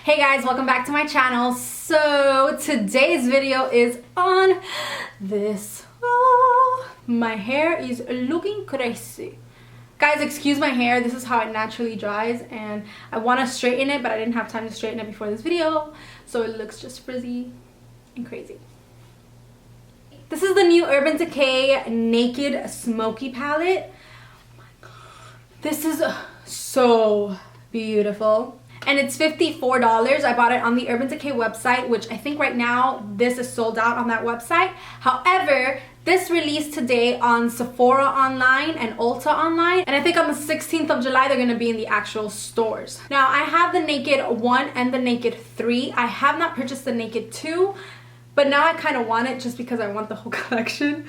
Hey guys, welcome back to my channel. So today's video is on this. My hair is looking crazy. Guys, excuse my hair. This is how it naturally dries and I want to straighten it, but I didn't have time to straighten it before this video, so it looks just frizzy and crazy. This is the new Urban Decay Naked Smoky palette. Oh my god, this is so beautiful. And it's $54. I bought it on the Urban Decay website, which I think right now this is sold out on that website. However, this released today on Sephora online and Ulta online. And I think on the 16th of July, they're gonna be in the actual stores. Now, I have the Naked 1 and the Naked 3. I have not purchased the Naked 2, but now I kind of want it just because I want the whole collection.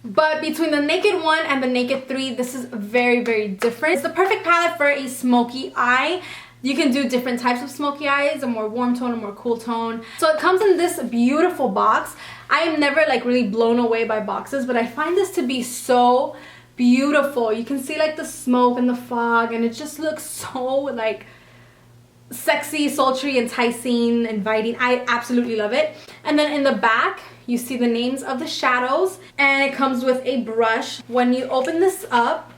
But between the Naked 1 and the Naked 3, this is very, very different. It's the perfect palette for a smoky eye. You can do different types of smoky eyes, a more warm tone, a more cool tone. So it comes in this beautiful box. I am never like really blown away by boxes, but I find this to be so beautiful. You can see like the smoke and the fog, and it just looks so like sexy, sultry, enticing, inviting. I absolutely love it. And then in the back, you see the names of the shadows, and it comes with a brush. When you open this up,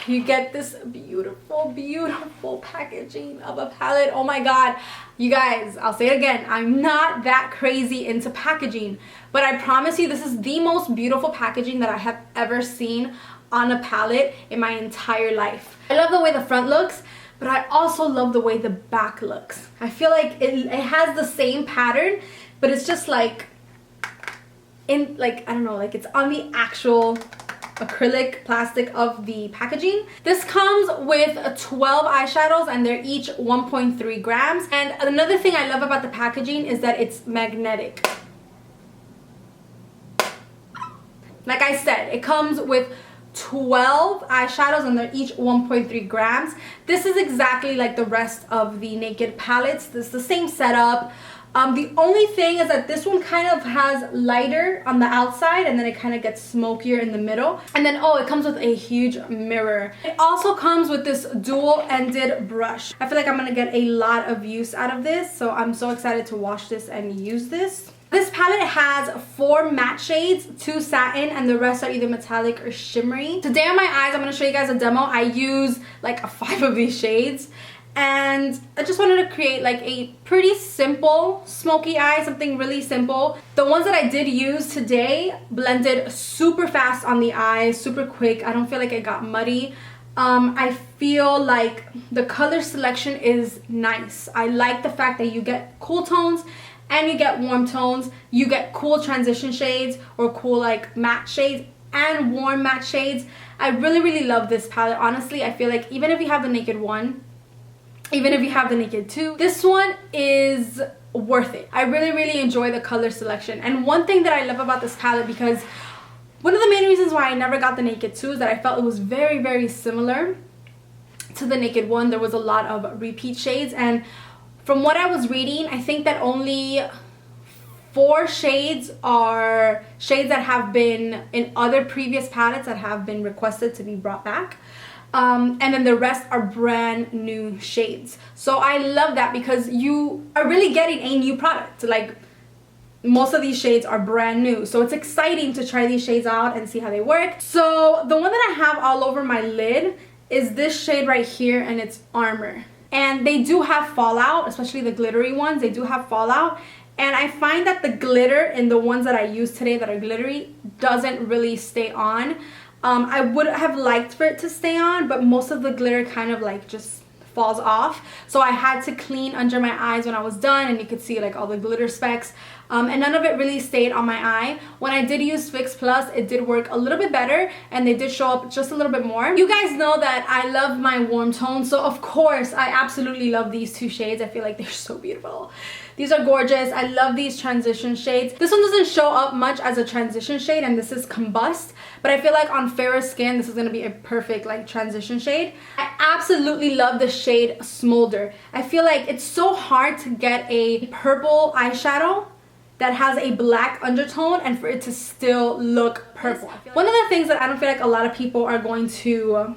you get this beautiful, beautiful packaging of a palette. Oh my god. You guys, I'll say it again. I'm not that crazy into packaging, but I promise you this is the most beautiful packaging that I have ever seen on a palette in my entire life. I love the way the front looks, but I also love the way the back looks. I feel like it has the same pattern, but it's just like, I don't know, like it's on the actual acrylic plastic of the packaging. This comes with 12 eyeshadows and they're each 1.3 grams. And another thing I love about the packaging is that it's magnetic. Like I said, it comes with 12 eyeshadows and they're each 1.3 grams. This is exactly like the rest of the Naked palettes. This is the same setup. The only thing is that this one kind of has lighter on the outside and then it kind of gets smokier in the middle. And then, oh, it comes with a huge mirror. It also comes with this dual-ended brush. I feel like I'm gonna get a lot of use out of this, so I'm so excited to wash this and use this. This palette has 4 matte shades, 2 satin, and the rest are either metallic or shimmery. Today on my eyes, I'm gonna show you guys a demo. I use like 5 of these shades. And I just wanted to create like a pretty simple smoky eye, something really simple. The ones that I did use today blended super fast on the eye, super quick. I don't feel like it got muddy. I feel like the color selection is nice. I like the fact that you get cool tones and you get warm tones. You get cool transition shades or cool like matte shades and warm matte shades. I really, really love this palette. Honestly, I feel like even if you have the Naked 1, even if you have the Naked 2, this one is worth it. I really, really enjoy the color selection. And one thing that I love about this palette, because one of the main reasons why I never got the Naked 2 is that I felt it was very, very similar to the Naked 1. There was a lot of repeat shades, and from what I was reading, I think that only 4 shades are shades that have been in other previous palettes that have been requested to be brought back. And then the rest are brand new shades. So I love that because you are really getting a new product. Like, most of these shades are brand new, so it's exciting to try these shades out and see how they work. So the one that I have all over my lid is this shade right here, and it's Armor. And they do have fallout, especially the glittery ones. They do have fallout, and I find that the glitter in the ones that I use today that are glittery doesn't really stay on. I would have liked for it to stay on, but most of the glitter kind of like just falls off. So I had to clean under my eyes when I was done, and you could see like all the glitter specks. And none of it really stayed on my eye. When I did use Fix Plus, it did work a little bit better, and they did show up just a little bit more. You guys know that I love my warm tones, so of course I absolutely love these 2 shades. I feel like they're so beautiful. These are gorgeous. I love these transition shades. This one doesn't show up much as a transition shade, and this is Combust, but I feel like on fairer skin this is going to be a perfect like transition shade. I absolutely love the shade Smolder. I feel like it's so hard to get a purple eyeshadow that has a black undertone and for it to still look purple. One of the things that I don't feel like a lot of people are going to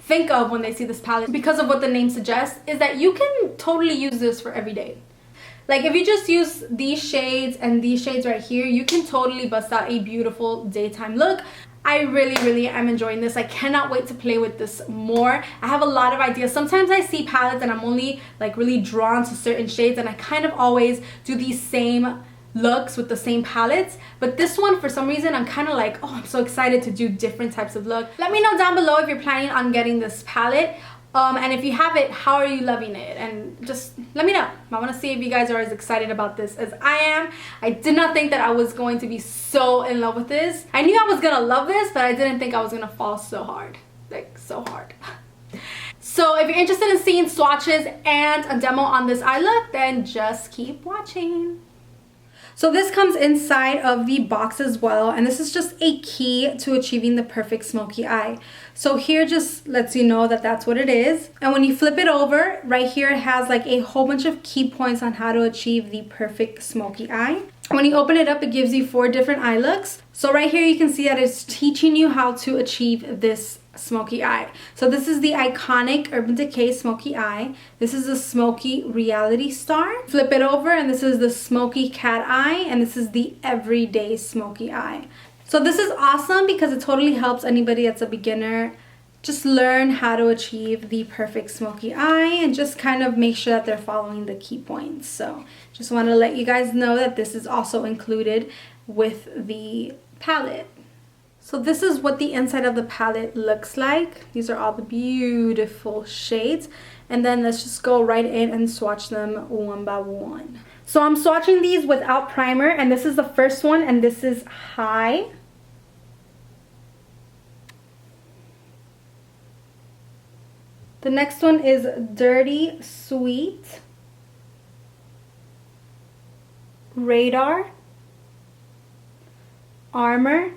think of when they see this palette, because of what the name suggests, is that you can totally use this for every day. Like if you just use these shades and these shades right here, you can totally bust out a beautiful daytime look. I really am enjoying this. I cannot wait to play with this more. I have a lot of ideas. Sometimes I see palettes and I'm only like really drawn to certain shades, and I kind of always do these same looks with the same palettes. But this one, for some reason, I'm kind of like, oh, I'm so excited to do different types of look. Let me know down below if you're planning on getting this palette. And if you have it, how are you loving it? And just let me know. I want to see if you guys are as excited about this as I am. I did not think that I was going to be so in love with this. I knew I was gonna love this, but I didn't think I was gonna fall so hard. Like, so hard. So if you're interested in seeing swatches and a demo on this eye look, then just keep watching. So this comes inside of the box as well, and this is just a key to achieving the perfect smoky eye. So here just lets you know that that's what it is. And when you flip it over, right here it has like a whole bunch of key points on how to achieve the perfect smoky eye. When you open it up, it gives you 4 different eye looks. So right here you can see that it's teaching you how to achieve this smoky eye. So this is the iconic Urban Decay smoky eye. This is the Smoky Reality Star. Flip it over and this is the Smoky Cat Eye, and this is the Everyday Smoky Eye. So this is awesome because it totally helps anybody that's a beginner just learn how to achieve the perfect smoky eye and just kind of make sure that they're following the key points. So just want to let you guys know that this is also included with the palette. So this is what the inside of the palette looks like. These are all the beautiful shades. And then let's just go right in and swatch them one by one. So I'm swatching these without primer, and this is the first one, and this is High. The next one is Dirty Sweet, Radar, Armor,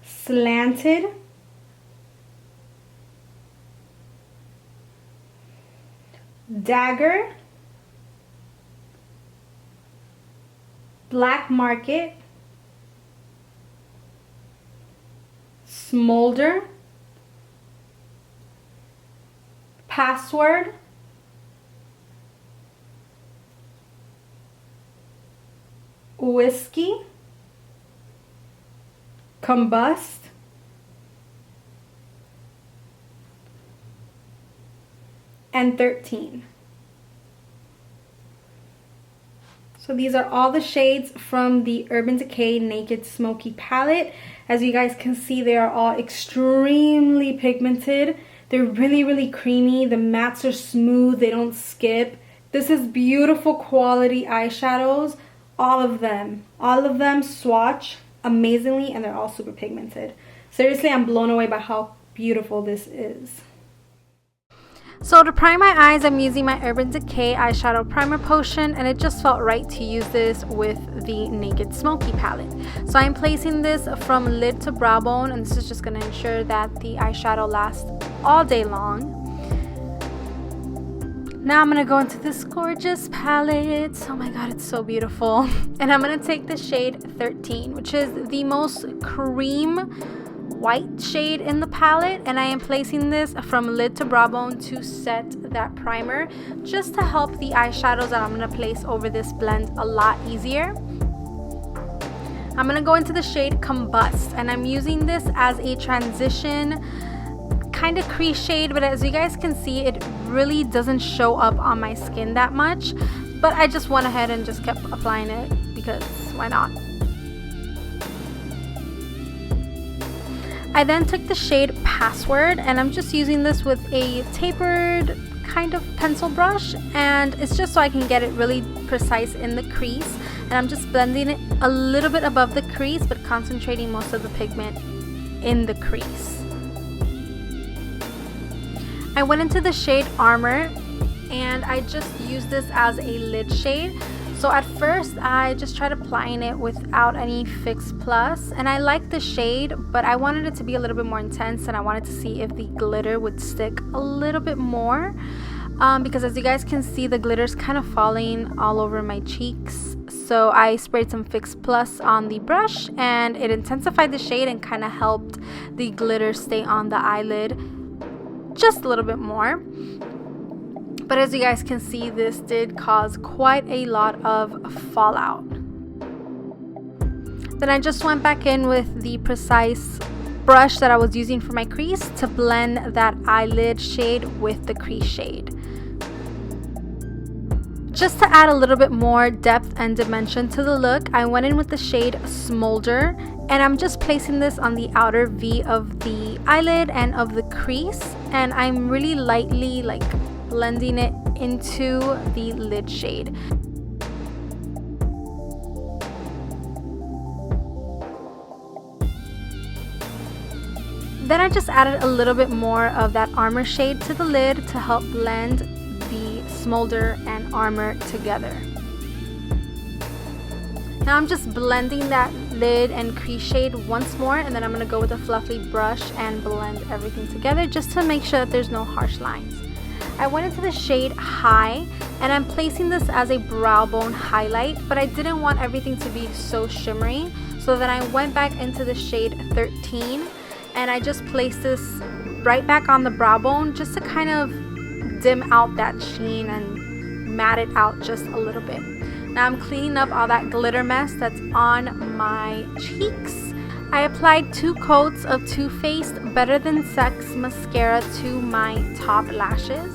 Slanted, Dagger, Black Market, Smolder, Password, Whiskey, Combust, and 13. So these are all the shades from the Urban Decay Naked Smoky palette. As you guys can see, they are all extremely pigmented. They're really creamy. The mattes are smooth. They don't skip. This is beautiful quality eyeshadows. All of them swatch amazingly, and they're all super pigmented. Seriously, I'm blown away by how beautiful this is. So to prime my eyes, I'm using my Urban Decay eyeshadow primer potion, and it just felt right to use this with the Naked Smoky palette. So I'm placing this from lid to brow bone, and this is just going to ensure that the eyeshadow lasts all day long. Now I'm going to go into this gorgeous palette. Oh my god, it's so beautiful. And I'm going to take the shade 13, which is the most cream white shade in the palette, and I am placing this from lid to brow bone to set that primer, just to help the eyeshadows that I'm going to place over this blend a lot easier. I'm going to go into the shade Combust, and I'm using this as a transition kind of crease shade, but as you guys can see, it really doesn't show up on my skin that much, but I just went ahead and just kept applying it because why not. I then took the shade Password, and I'm just using this with a tapered kind of pencil brush, and it's just so I can get it really precise in the crease, and I'm just blending it a little bit above the crease but concentrating most of the pigment in the crease. I went into the shade Armor, and I just used this as a lid shade. So at first I just tried applying it without any Fix Plus, and I liked the shade, but I wanted it to be a little bit more intense, and I wanted to see if the glitter would stick a little bit more, because as you guys can see, the glitter's kind of falling all over my cheeks. So I sprayed some Fix Plus on the brush and it intensified the shade and kind of helped the glitter stay on the eyelid just a little bit more. But as you guys can see, this did cause quite a lot of fallout. Then I just went back in with the precise brush that I was using for my crease to blend that eyelid shade with the crease shade. Just to add a little bit more depth and dimension to the look, I went in with the shade Smolder, and I'm just placing this on the outer V of the eyelid and of the crease, and I'm really lightly blending it into the lid shade. Then I just added a little bit more of that Armor shade to the lid to help blend the Smolder and Armor together. Now I'm just blending that lid and crease shade once more, and then I'm going to go with a fluffy brush and blend everything together just to make sure that there's no harsh lines. I went into the shade High, and I'm placing this as a brow bone highlight, but I didn't want everything to be so shimmery, so then I went back into the shade 13, and I just placed this right back on the brow bone just to kind of dim out that sheen and matte it out just a little bit. Now I'm cleaning up all that glitter mess that's on my cheeks. I applied 2 coats of Too Faced Better Than Sex mascara to my top lashes.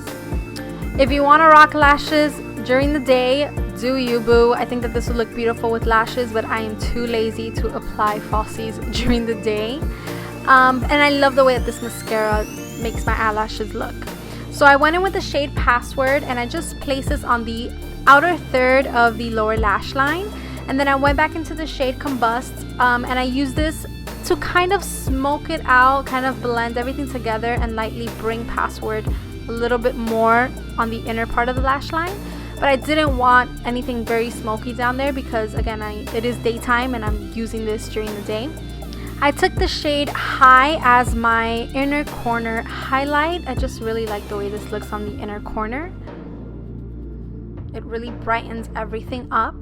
If you want to rock lashes during the day, do you, boo. I think that this would look beautiful with lashes, but I am too lazy to apply falsies during the day. And I love the way that this mascara makes my eyelashes look. So I went in with the shade Password, and I just placed this on the outer third of the lower lash line, and then I went back into the shade Combust, and I used this to kind of smoke it out, kind of blend everything together and lightly bring Password a little bit more on the inner part of the lash line. But I didn't want anything very smoky down there because again, it is daytime and I'm using this during the day. I took the shade High as my inner corner highlight. I just really like the way this looks on the inner corner. It really brightens everything up.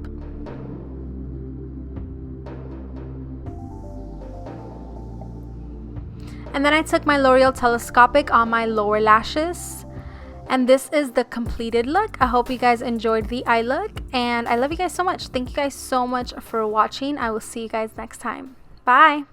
And then I took my L'Oreal Telescopic on my lower lashes. And this is the completed look. I hope you guys enjoyed the eye look. And I love you guys so much. Thank you guys so much for watching. I will see you guys next time. Bye.